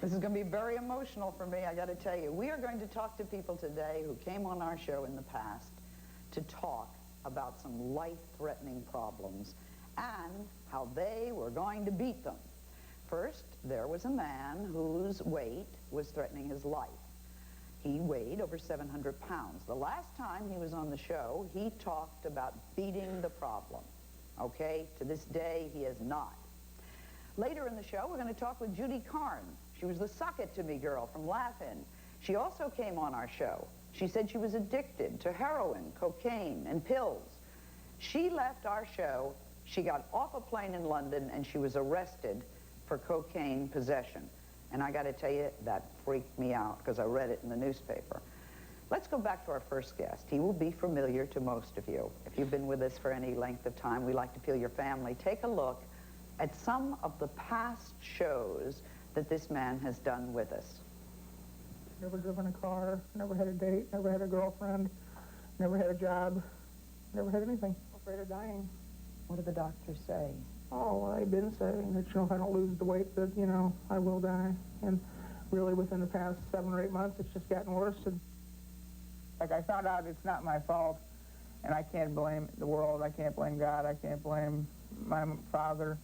This is going to be very emotional for me, I got to tell you. We are going to talk to people today who came on our show in the past to talk about some life-threatening problems and how they were going to beat them. First, there was a man whose weight was threatening his life. He weighed over 700 pounds. The last time he was on the show, he talked about beating the problem. Okay? To this day, he has not. Later in the show, we're going to talk with Judy K. She was the Suck It To Me girl from Laugh-In. She also came on our show. She said she was addicted to heroin, cocaine, and pills. She left our show, she got off a plane in London, and she was arrested for cocaine possession. And I got to tell you, that freaked me out because I read it in the newspaper. Let's go back to our first guest. He will be familiar to most of you. If you've been with us for any length of time, we like to feel your family. Take a look at some of the past shows that this man has done with us. Never driven a car, never had a date, never had a girlfriend, never had a job, never had anything. Afraid of dying. What do the doctors say? Oh, I've been saying that, if I don't lose the weight, that, I will die. And really, within the past 7 or 8 months, it's just gotten worse. And like, I found out it's not my fault, and I can't blame the world, I can't blame God, I can't blame my father.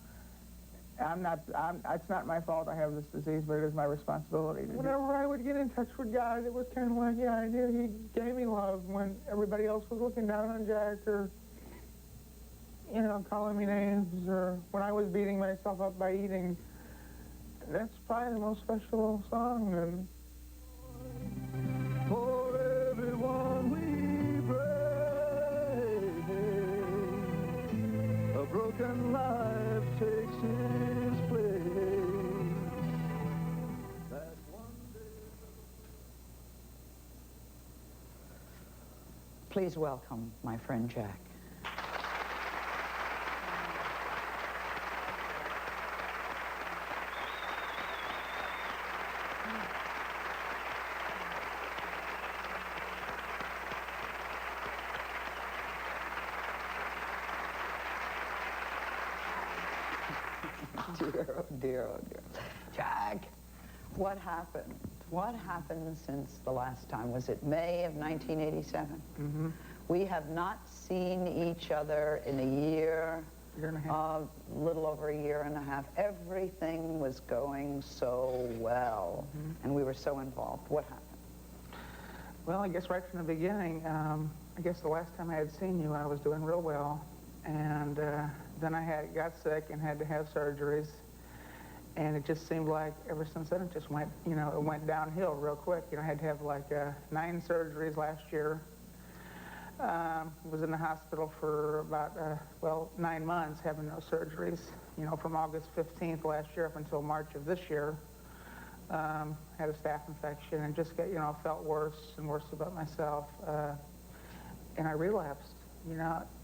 It's not my fault I have this disease, but it is my responsibility. Whenever I would get in touch with God, it was kind of like, I knew He gave me love when everybody else was looking down on Jack or, calling me names, or when I was beating myself up by eating. That's probably the most special song. And for everyone we pray, a broken life takes its place. That one day... Please welcome my friend Jack. Dear, oh dear, oh dear. Jack, what happened? What happened since the last time? Was it May of 1987? Mm-hmm. We have not seen each other in a year and a half. Little over a year and a half. Everything was going so well, and we were so involved. What happened? Well, I guess right from the beginning, I guess the last time I had seen you, I was doing real well, and then I got sick and had to have surgeries, and it just seemed like ever since then it just went, it went downhill real quick. I had to have like 9 surgeries last year. Was in the hospital for about, 9 months having no surgeries, from August 15th last year up until March of this year. Had a staph infection and just felt worse and worse about myself. And I relapsed,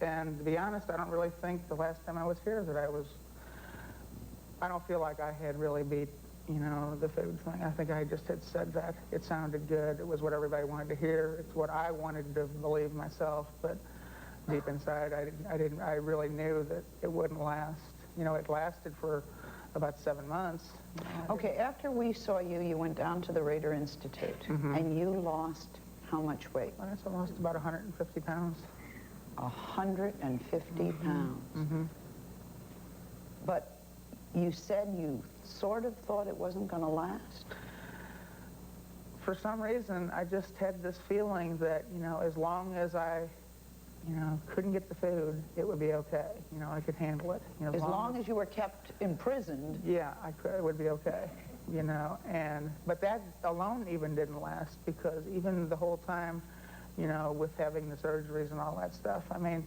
and to be honest, I don't really think the last time I was here that I don't feel like I had really beat, the food thing. I think I just had said that. It sounded good. It was what everybody wanted to hear. It's what I wanted to believe myself, but deep inside, I really knew that it wouldn't last. It lasted for about 7 months. Okay, after we saw you, you went down to the Rader Institute, and you lost how much weight? I guess I lost about 150 pounds. 150 pounds. But you said you sort of thought it wasn't going to last? For some reason, I just had this feeling that, as long as I, couldn't get the food, it would be okay. I could handle it. As long as you were kept imprisoned? Yeah, it would be okay, but that alone even didn't last, because even the whole time, with having the surgeries and all that stuff, I mean,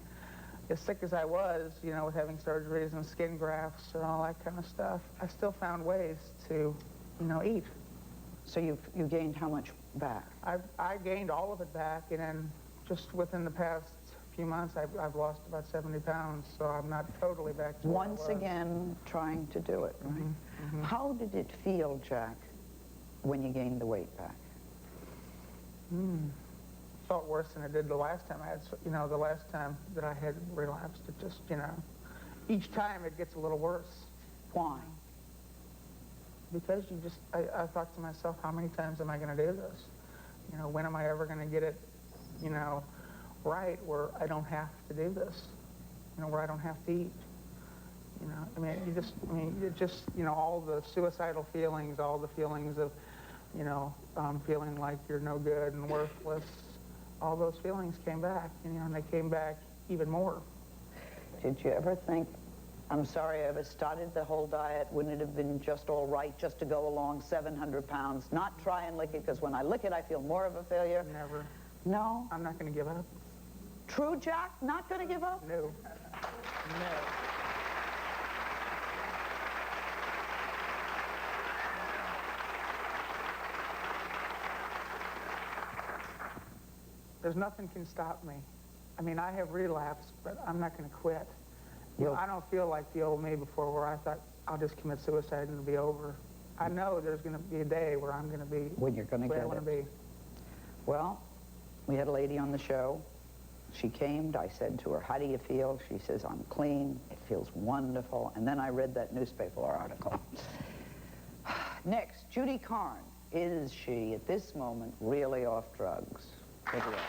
as sick as I was, with having surgeries and skin grafts and all that kind of stuff, I still found ways to, eat. So you gained how much back? I gained all of it back, and then just within the past few months, I've lost about 70 pounds, so I'm not totally back to where I was. Once again, trying to do it, right? How did it feel, Jack, when you gained the weight back? Felt worse than it did the last time I had, the last time that I had relapsed. It just, each time it gets a little worse. Why? because I thought to myself, how many times am I going to do this? You know, when am I ever going to get it, you know, right where I don't have to do this? You know, where I don't have to eat? You know, I mean, it just, you know, all the suicidal feelings, all the feelings of, you know, feeling like you're no good and worthless, all those feelings came back, you know, and they came back even more. Did you ever think, I'm sorry I ever started the whole diet, wouldn't it have been just all right just to go along 700 pounds, not try and lick it, because when I lick it, I feel more of a failure? Never. No? I'm not going to give up. True, Jack? Not going to give up? No. No. There's nothing can stop me. I mean, I have relapsed, but I'm not going to quit. You know, I don't feel like the old me before where I thought, I'll just commit suicide and it'll be over. I know there's going to be a day where I'm going to be when you're going to where get I want to be. Well, we had a lady on the show. She came, I said to her, how do you feel? She says, I'm clean, it feels wonderful. And then I read that newspaper article. Next, Judy Karn. Is she, at this moment, really off drugs? Good luck.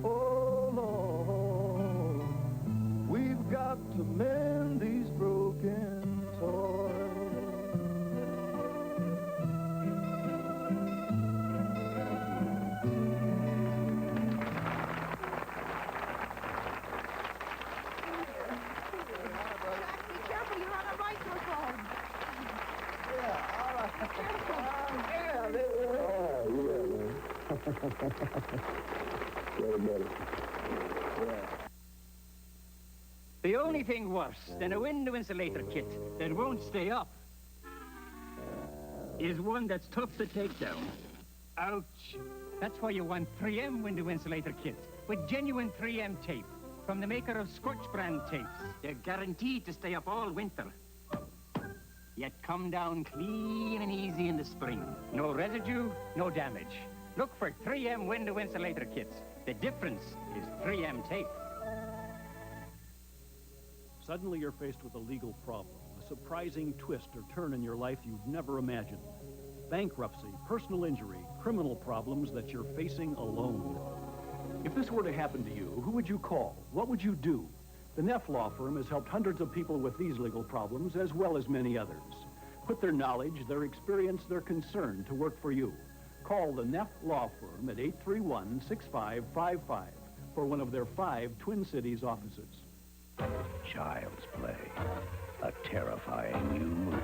Oh Lord, we've got to mend these broken toys. The only thing worse than a window insulator kit that won't stay up is one that's tough to take down. Ouch. That's why you want 3M window insulator kits with genuine 3M tape from the maker of Scotch brand tapes. They're guaranteed to stay up all winter, yet come down clean and easy in the spring. No residue, no damage. Look for 3M window insulator kits. The difference is 3M tape. Suddenly you're faced with a legal problem, a surprising twist or turn in your life you've never imagined. Bankruptcy, personal injury, criminal problems that you're facing alone. If this were to happen to you, who would you call? What would you do? The Neff Law Firm has helped hundreds of people with these legal problems, as well as many others. Put their knowledge, their experience, their concern to work for you. Call the Neff Law Firm at 831-6555 for one of their 5 Twin Cities offices. Child's Play, a terrifying new movie.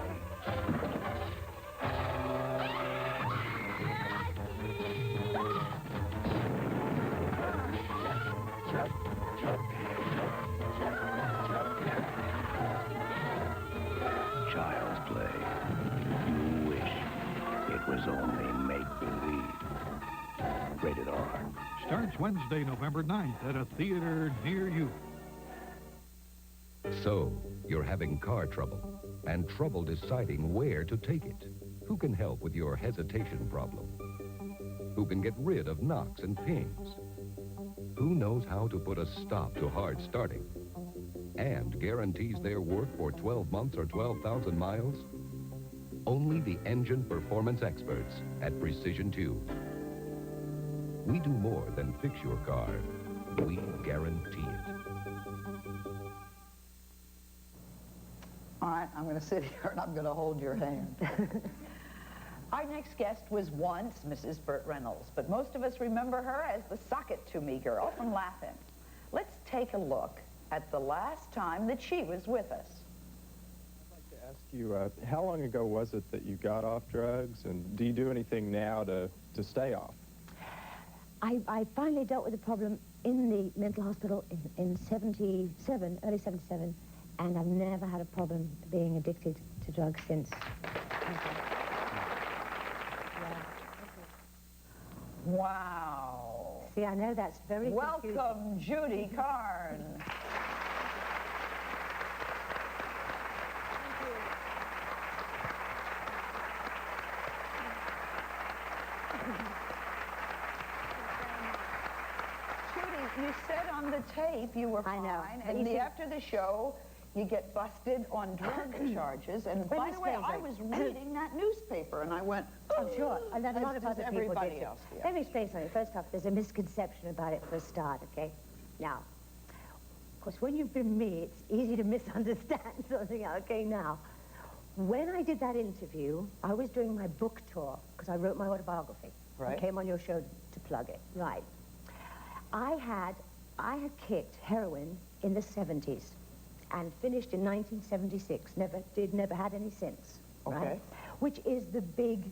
Child's Play. You wish it was only make-believe. Rated R. Starts Wednesday, November 9th at a theater near you. So, you're having car trouble, and trouble deciding where to take it. Who can help with your hesitation problem? Who can get rid of knocks and pings? Who knows how to put a stop to hard starting? And guarantees their work for 12 months or 12,000 miles? Only the engine performance experts at Precision Tube. We do more than fix your car. We guarantee it. All right, I'm going to sit here and I'm going to hold your hand. Our next guest was once Mrs. Burt Reynolds, but most of us remember her as the sock it to me girl from Laugh-In. Let's take a look at the last time that she was with us. I'd like to ask you, how long ago was it that you got off drugs, and do you do anything now to stay off? I finally dealt with the problem in the mental hospital in 77, early 77, and I've never had a problem being addicted to drugs since. Wow. See, I know that's very confusing. Welcome, Judy Karn. you said on the tape you were fine. And after the show, you get busted on drug charges. And by the way, I was reading that newspaper, and I went, I'm sure. And then a lot of other people did too. Else, yeah. Let me explain something. First off, there's a misconception about it for a start, okay? Now, of course, when you've been me, it's easy to misunderstand something. Okay, now, when I did that interview, I was doing my book tour, because I wrote my autobiography. Right. I came on your show to plug it. Right. I had kicked heroin in the 70s and finished in 1976. Never had any since. Okay. Right? Which is the big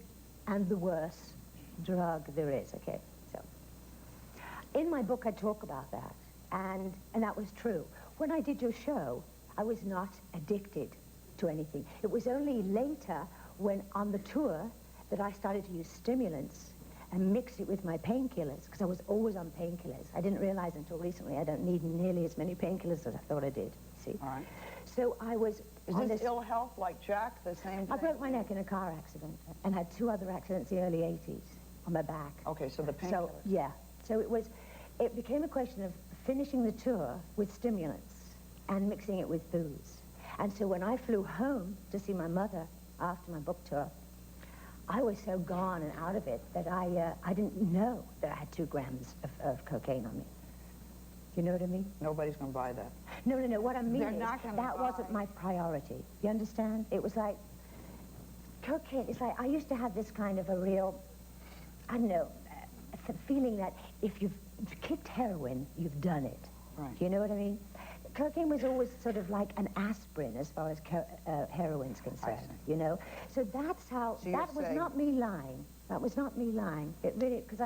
and the worst drug there is, okay? So, in my book, I talk about that, and that was true. When I did your show, I was not addicted to anything. It was only later, when on the tour, that I started to use stimulants and mix it with my painkillers, because I was always on painkillers. I didn't realize until recently I don't need nearly as many painkillers as I thought I did, see? All right. So I was Is this ill health like Jack, the same thing? I broke my neck in a car accident and had 2 other accidents in the early 80s on my back. Okay, so the painkillers. So, yeah. So it became a question of finishing the tour with stimulants and mixing it with booze. And so when I flew home to see my mother after my book tour, I was so gone and out of it that I didn't know that I had 2 grams of cocaine on me. You know what I mean? Nobody's going to buy that. No. What I mean They're is not gonna that buy. wasn't my priority. You understand? It was like cocaine. It's like I used to have this kind of a real, I don't know, feeling that if you've kicked heroin, you've done it. Right. You know what I mean? Cocaine was always sort of like an aspirin as far as heroin's concerned, you know? So that's how, So that was not me lying. That was not me lying. It really, because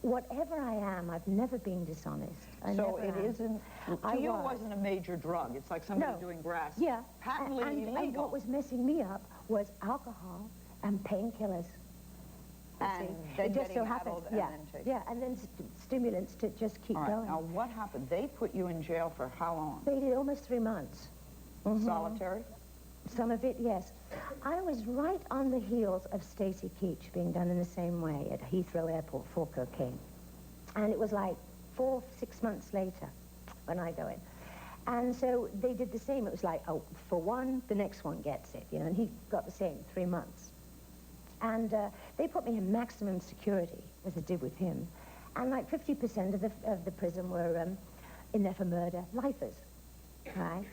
whatever I am, I've never been dishonest. So it isn't, to you it wasn't a major drug. It's like somebody doing grass. Yeah. Patently illegal. And what was messing me up was alcohol and painkillers. And See? then It just getting so happened. addled and Yeah, then take. yeah, and then stimulants to just keep All right, going. now what happened? They put you in jail for how long? They did almost 3 months. Mhm. Solitary? Some of it, yes. I was right on the heels of Stacy Keach being done in the same way at Heathrow Airport for cocaine. And it was like 4, 6 months later when I go in. And so they did the same. It was like, oh, for one, the next one gets it, you know, and he got the same, 3 months. And they put me in maximum security, as they did with him. And like 50% of the prison were in there for murder, lifers, right?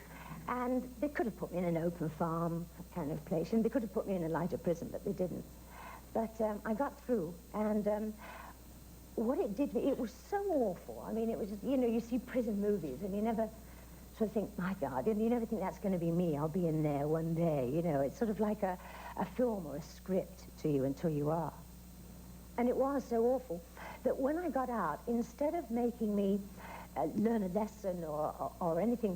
And they could have put me in an open farm kind of place, and they could have put me in a lighter prison, but they didn't. But I got through, and what it did, it was so awful. I mean, it was just, you know, you see prison movies, and you never sort of think, my God, and you never think that's going to be me. I'll be in there one day, you know. It's sort of like a film or a script to you until you are. And it was so awful that when I got out, instead of making me learn a lesson or anything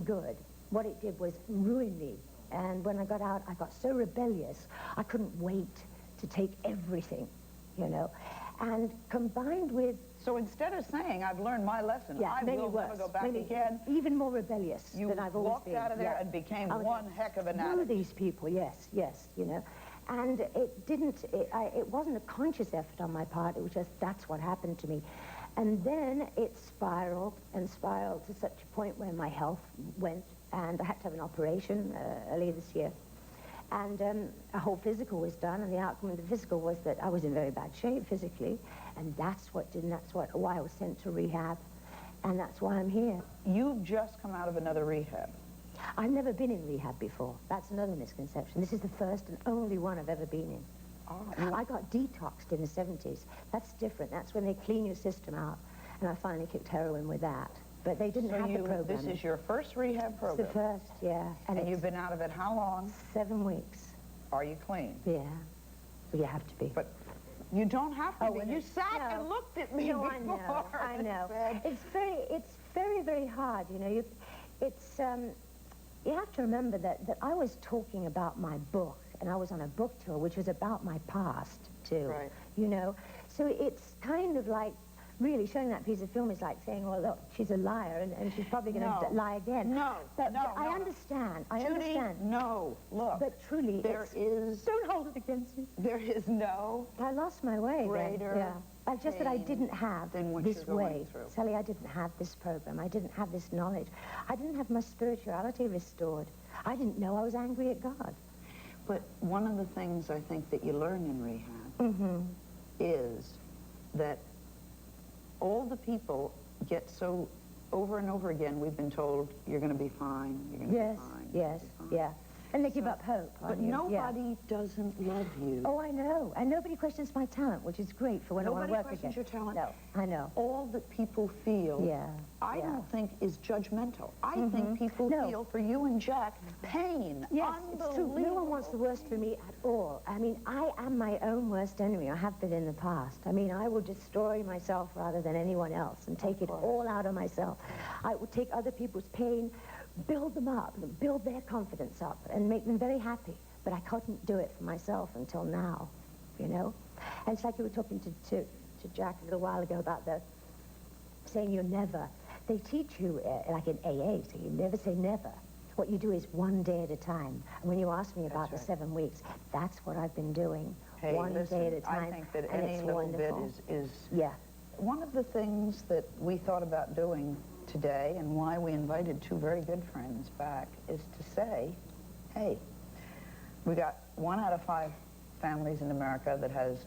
good, what it did was ruin me. And when I got out, I got so rebellious, I couldn't wait to take everything, you know. And combined with... So instead of saying, I've learned my lesson, Yeah, I will never go back again, even more rebellious than I've always been. You walked out of there and became one heck of an addict. Screw these people, yes, you know. And it wasn't a conscious effort on my part, it was just, that's what happened to me. And then it spiraled and spiraled to such a point where my health went, and I had to have an operation earlier this year. And a whole physical was done, and the outcome of the physical was that I was in very bad shape physically, and that's why I was sent to rehab, and that's why I'm here. You've just come out of another rehab. I've never been in rehab before. That's another misconception. This is the first and only one I've ever been in. Oh, I got detoxed in the 70s. That's different. That's when they clean your system out, and I finally kicked heroin with that. But they didn't have the program. This is your first rehab program? It's the first, yeah. And you've been out of it how long? 7 weeks. Are you clean? Yeah. Well, you have to be. But you don't have to be. You sat and looked at me before. I know. It's very, very hard, you know. You have to remember that I was talking about my book, and I was on a book tour, which was about my past, too. Right. You know? So it's kind of like really showing that piece of film is like saying, well, look, she's a liar, and she's probably going to lie again. No, but, no, but I understand. I Judy, understand. no, look. But truly, there is... Don't hold it against me. There is no... I lost my way greater then. Yeah. Just that I didn't have this way. Through. Sally, I didn't have this program. I didn't have this knowledge. I didn't have my spirituality restored. I didn't know I was angry at God. But one of the things I think that you learn in rehab is that all the people get so, over and over again, we've been told, you're going to be fine, you're going to be fine. Yes, yeah. And they give up hope on But you. nobody doesn't love you. Oh, I know. And nobody questions my talent, which is great for when I want to work again. Nobody questions your talent. No, I know. All that people feel, I don't think is judgmental. I think people feel for you and Jack pain. Yes, it's true. No one wants the worst for me at all. I mean, I am my own worst enemy. I have been in the past. I mean, I will destroy myself rather than anyone else and take it all out of myself. I would take other people's pain, build them up, build their confidence up, and make them very happy. But I couldn't do it for myself until now, you know? And it's like you were talking to Jack a little while ago about the saying you're never. They teach you, like in AA, so you never say never. What you do is one day at a time. And when you asked me about the 7 weeks, that's what I've been doing. Hey, one day at a time. I think that any little wonderful. bit is... One of the things that we thought about doing today and why we invited two very good friends back is to say, hey, we got 1 out of 5 families in America that has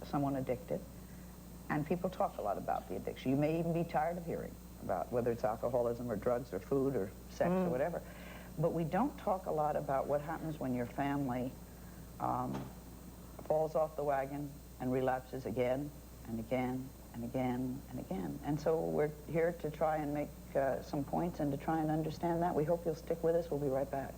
someone addicted, and people talk a lot about the addiction. You may even be tired of hearing about whether it's alcoholism or drugs or food or sex or whatever. But we don't talk a lot about what happens when your family falls off the wagon and relapses again and again and again and again. And so we're here to try and make some points and to try and understand that. We hope you'll stick with us. We'll be right back.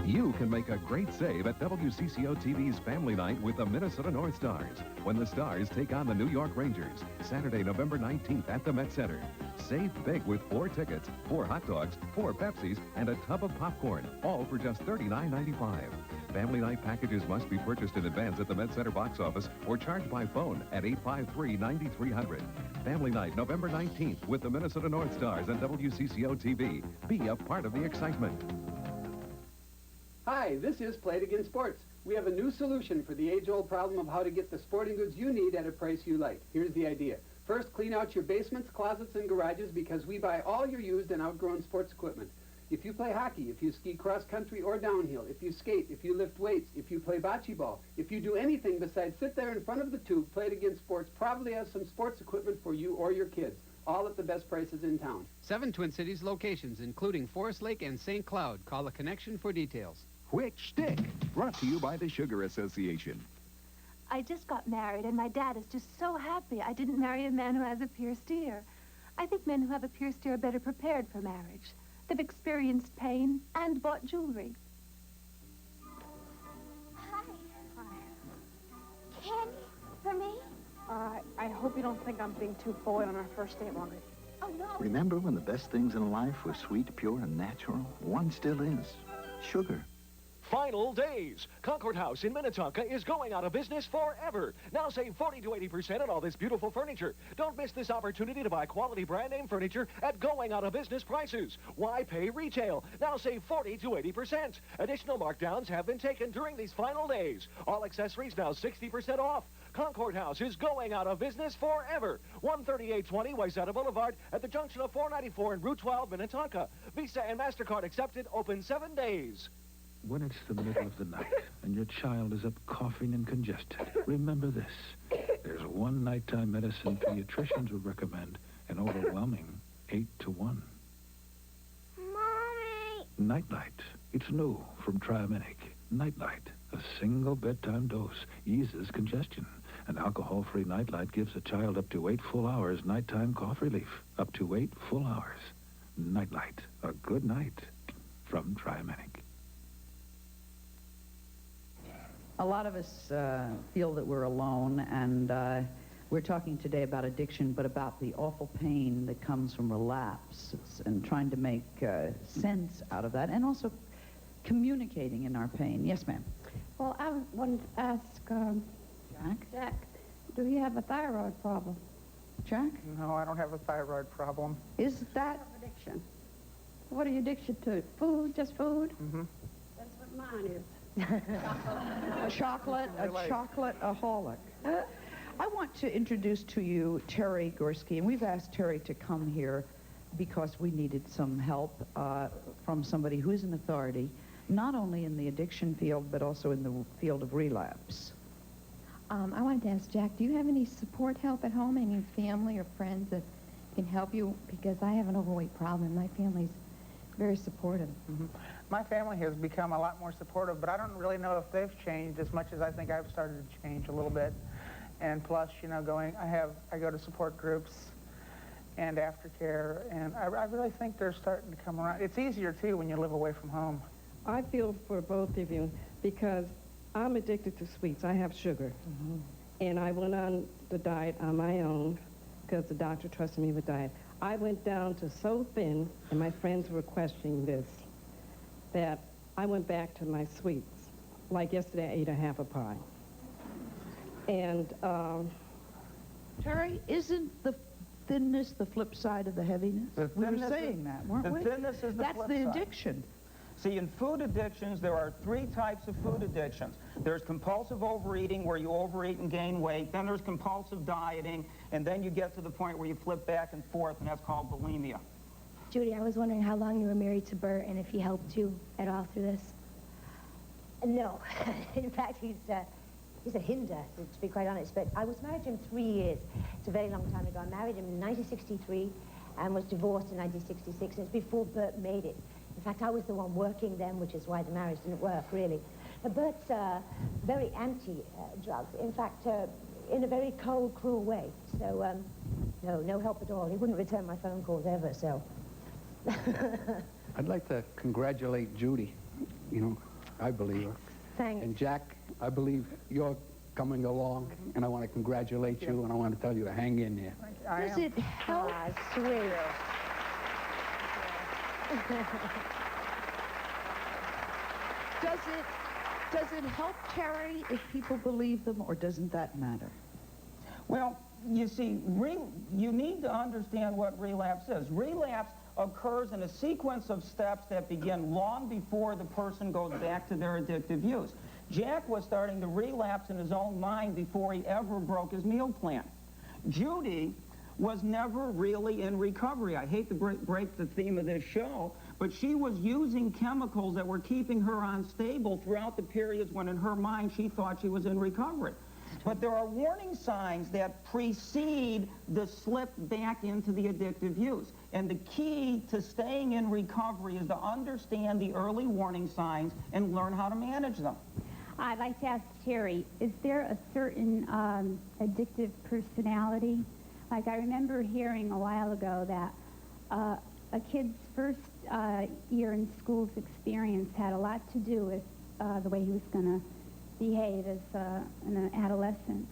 You can make a great save at WCCO TV's Family Night with the Minnesota North Stars when the Stars take on the New York Rangers, Saturday, November 19th at the Met Center. Save big with 4 tickets, 4 hot dogs, 4 Pepsis, and a tub of popcorn, all for just $39.95. Family Night packages must be purchased in advance at the Met Center box office or charged by phone at 853-9300. Family Night, November 19th with the Minnesota North Stars on WCCO TV. Be a part of the excitement. Hi, this is Play It Again Sports. We have a new solution for the age-old problem of how to get the sporting goods you need at a price you like. Here's the idea. First, clean out your basements, closets, and garages because we buy all your used and outgrown sports equipment. If you play hockey, if you ski cross-country or downhill, if you skate, if you lift weights, if you play bocce ball, if you do anything besides sit there in front of the tube, Play It Again Sports probably has some sports equipment for you or your kids, all at the best prices in town. 7 Twin Cities locations, including Forest Lake and St. Cloud. Call the Connection for details. Quick Stick, brought to you by the Sugar Association. I just got married, and my dad is just so happy I didn't marry a man who has a pierced ear. I think men who have a pierced ear are better prepared for marriage. They've experienced pain and bought jewelry. Hi. Candy for me? I hope you don't think I'm being too forward on our first date, Margaret. Oh, no. Remember when the best things in life were sweet, pure, and natural? One still is. Sugar. Final days. Concord House in Minnetonka is going out of business forever. Now save 40 to 80% on all this beautiful furniture. Don't miss this opportunity to buy quality brand name furniture at going out of business prices. Why pay retail? Now save 40 to 80%. Additional markdowns have been taken during these final days. All accessories now 60% off. Concord House is going out of business forever. 13820 Wayzata Boulevard at the junction of 494 and Route 12, Minnetonka. Visa and MasterCard accepted, open 7 days. When it's the middle of the night and your child is up coughing and congested, remember this. There's one nighttime medicine pediatricians would recommend, an overwhelming 8 to 1. Mommy! Night-Night. It's new from Triamenic. Night-Night. A single bedtime dose eases congestion. An alcohol-free Night-Night gives a child up to 8 full hours nighttime cough relief. Up to 8 full hours. Night-Night. A good night from Triamenic. A lot of us feel that we're alone, and we're talking today about addiction, but about the awful pain that comes from relapse and trying to make sense out of that, and also communicating in our pain. Yes, ma'am. Well, I wanted to ask Jack, do you have a thyroid problem? Jack? No, I don't have a thyroid problem. Is that addiction? What are you addicted to? Food, just food? Mm-hmm. That's what mine is. Chocolate, a chocolate-aholic. I want to introduce to you Terry Gorski, and we've asked Terry to come here because we needed some help from somebody who is an authority, not only in the addiction field, but also in the field of relapse. I wanted to ask Jack, do you have any support help at home, any family or friends that can help you? Because I have an overweight problem, and my family's very supportive. Mm-hmm. My family has become a lot more supportive, but I don't really know if they've changed as much as I think I've started to change a little bit. And plus, you know, I go to support groups and aftercare, and I really think they're starting to come around. It's easier, too, when you live away from home. I feel for both of you because I'm addicted to sweets. I have sugar. Mm-hmm. And I went on the diet on my own because the doctor trusted me with diet. I went down to so thin, and my friends were questioning this, that I went back to my sweets. Like yesterday, I ate a half a pie. And, Terry, isn't the thinness the flip side of the heaviness? We were saying that, weren't we? The thinness is the flip side. That's the addiction. See, in food addictions, there are 3 types of food addictions. There's compulsive overeating, where you overeat and gain weight. Then there's compulsive dieting, and then you get to the point where you flip back and forth, and that's called bulimia. Judy, I was wondering how long you were married to Bert and if he helped you at all through this. No. In fact, he's a hinder, to be quite honest. But I was married to him 3 years. It's a very long time ago. I married him in 1963 and was divorced in 1966. And it's before Bert made it. In fact, I was the one working then, which is why the marriage didn't work, really. Bert's very anti-drugs. In fact, in a very cold, cruel way. So, no help at all. He wouldn't return my phone calls ever, so. I'd like to congratulate Judy. You know, I believe her. Thanks. And Jack, I believe you're coming along, and I want to congratulate you, and I want to tell you to hang in there. Does it help? Sweet. Does it help, Terry, if people believe them, or doesn't that matter? Well, you see, you need to understand what relapse is. Relapse occurs in a sequence of steps that begin long before the person goes back to their addictive use. Jack was starting to relapse in his own mind before he ever broke his meal plan. Judy was never really in recovery. I hate to break the theme of this show, but she was using chemicals that were keeping her unstable throughout the periods when in her mind she thought she was in recovery. But there are warning signs that precede the slip back into the addictive use. And the key to staying in recovery is to understand the early warning signs and learn how to manage them. I'd like to ask Terry, is there a certain addictive personality? Like, I remember hearing a while ago that a kid's first year in school's experience had a lot to do with the way he was going to behave as an adolescent.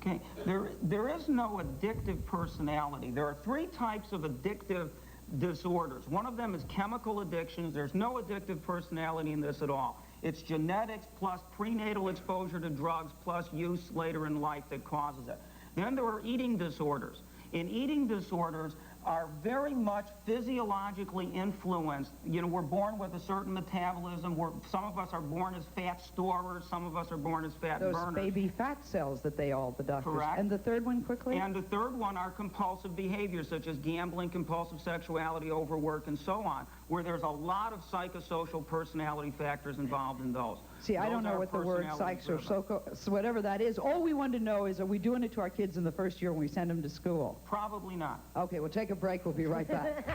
Okay, there is no addictive personality. There are 3 types of addictive disorders. One of them is chemical addictions. There's no addictive personality in this at all. It's genetics plus prenatal exposure to drugs plus use later in life that causes it. Then there are eating disorders. And eating disorders are very much physiologically influenced. You know, we're born with a certain metabolism. Some of us are born as fat storers. Some of us are born as fat burners. Those baby fat cells that the doctors... Correct. And the third one, quickly? And the third one are compulsive behaviors, such as gambling, compulsive sexuality, overwork, and so on, where there's a lot of psychosocial personality factors involved in those. See, I don't know what the word psychosocial, whatever that is. All we want to know is, are we doing it to our kids in the first year when we send them to school? Probably not. Okay, we'll take a break. We'll be right back.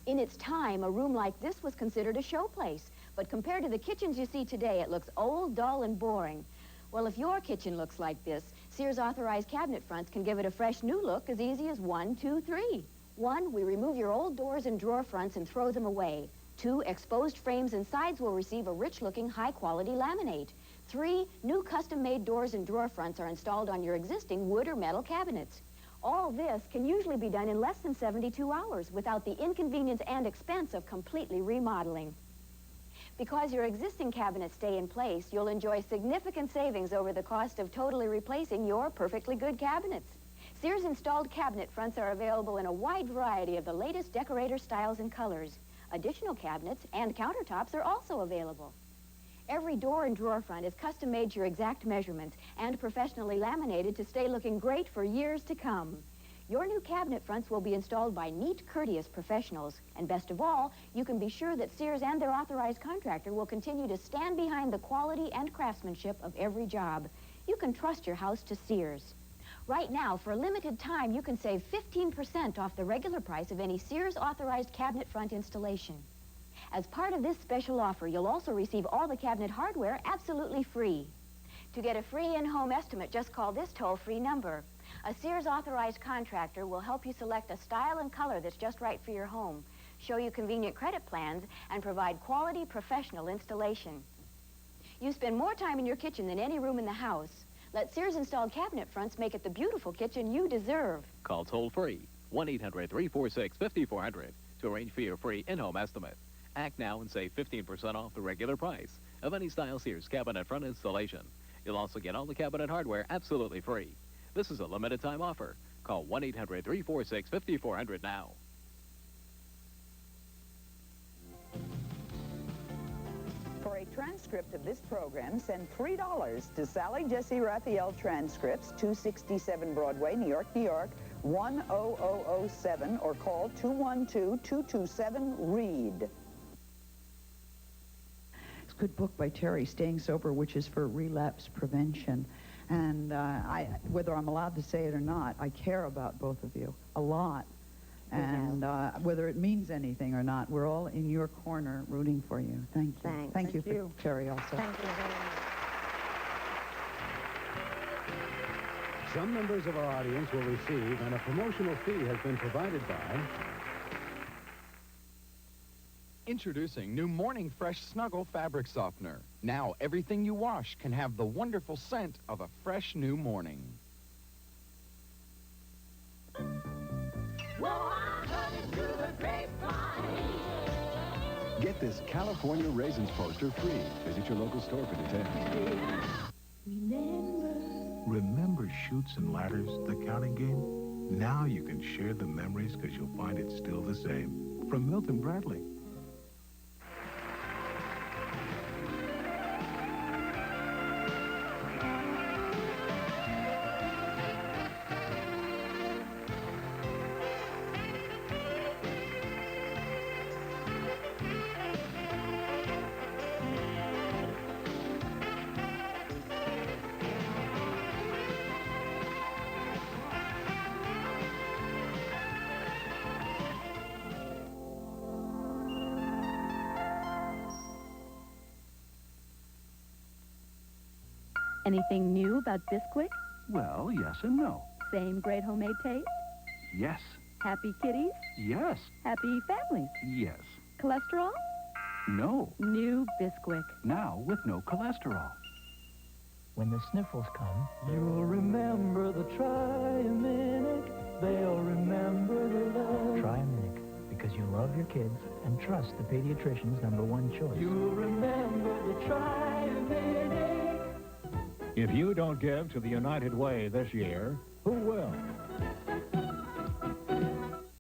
In its time, a room like this was considered a showplace. But compared to the kitchens you see today, it looks old, dull, and boring. Well, if your kitchen looks like this, Sears authorized cabinet fronts can give it a fresh new look as easy as 1, 2, 3. 1, we remove your old doors and drawer fronts and throw them away. 2, exposed frames and sides will receive a rich-looking, high-quality laminate. 3, new custom-made doors and drawer fronts are installed on your existing wood or metal cabinets. All this can usually be done in less than 72 hours without the inconvenience and expense of completely remodeling. Because your existing cabinets stay in place, you'll enjoy significant savings over the cost of totally replacing your perfectly good cabinets. Sears installed cabinet fronts are available in a wide variety of the latest decorator styles and colors. Additional cabinets and countertops are also available. Every door and drawer front is custom made to your exact measurements and professionally laminated to stay looking great for years to come. Your new cabinet fronts will be installed by neat, courteous professionals. And best of all, you can be sure that Sears and their authorized contractor will continue to stand behind the quality and craftsmanship of every job. You can trust your house to Sears. Right now, for a limited time, you can save 15% off the regular price of any Sears authorized cabinet front installation. As part of this special offer, you'll also receive all the cabinet hardware absolutely free. To get a free in-home estimate, just call this toll-free number. A Sears authorized contractor will help you select a style and color that's just right for your home, show you convenient credit plans, and provide quality professional installation. You spend more time in your kitchen than any room in the house. Let Sears installed cabinet fronts make it the beautiful kitchen you deserve. Call toll-free 1-800-346-5400 to arrange for your free in-home estimate. Act now and save 15% off the regular price of any style Sears cabinet front installation. You'll also get all the cabinet hardware absolutely free. This is a limited time offer. Call 1-800-346-5400 now. For a transcript of this program, send $3 to Sally Jessy Raphael Transcripts, 267 Broadway, New York, New York, 10007, or call 212-227-READ. It's a good book by Terry, Staying Sober, which is for relapse prevention. And whether I'm allowed to say it or not, I care about both of you a lot. And whether it means anything or not, we're all in your corner rooting for you. Thank you. Thanks. Thank you for Terry also. Thank you very much. Some members of our audience will receive, and a promotional fee has been provided by... Introducing new Morning Fresh Snuggle Fabric Softener. Now everything you wash can have the wonderful scent of a fresh new morning. Get this California Raisins poster free. Visit your local store for details. Remember Chutes and Ladders, the counting game? Now you can share the memories because you'll find it's still the same. From Milton Bradley. Anything new about Bisquick? Well, yes and no. Same great homemade taste? Yes. Happy kitties? Yes. Happy families? Yes. Cholesterol? No. New Bisquick. Now with no cholesterol. When the sniffles come, you'll remember the Triaminic. They'll remember the love. Triaminic, because you love your kids and trust the pediatrician's #1 choice. You'll remember the Triaminic. If you don't give to the United Way this year, who will?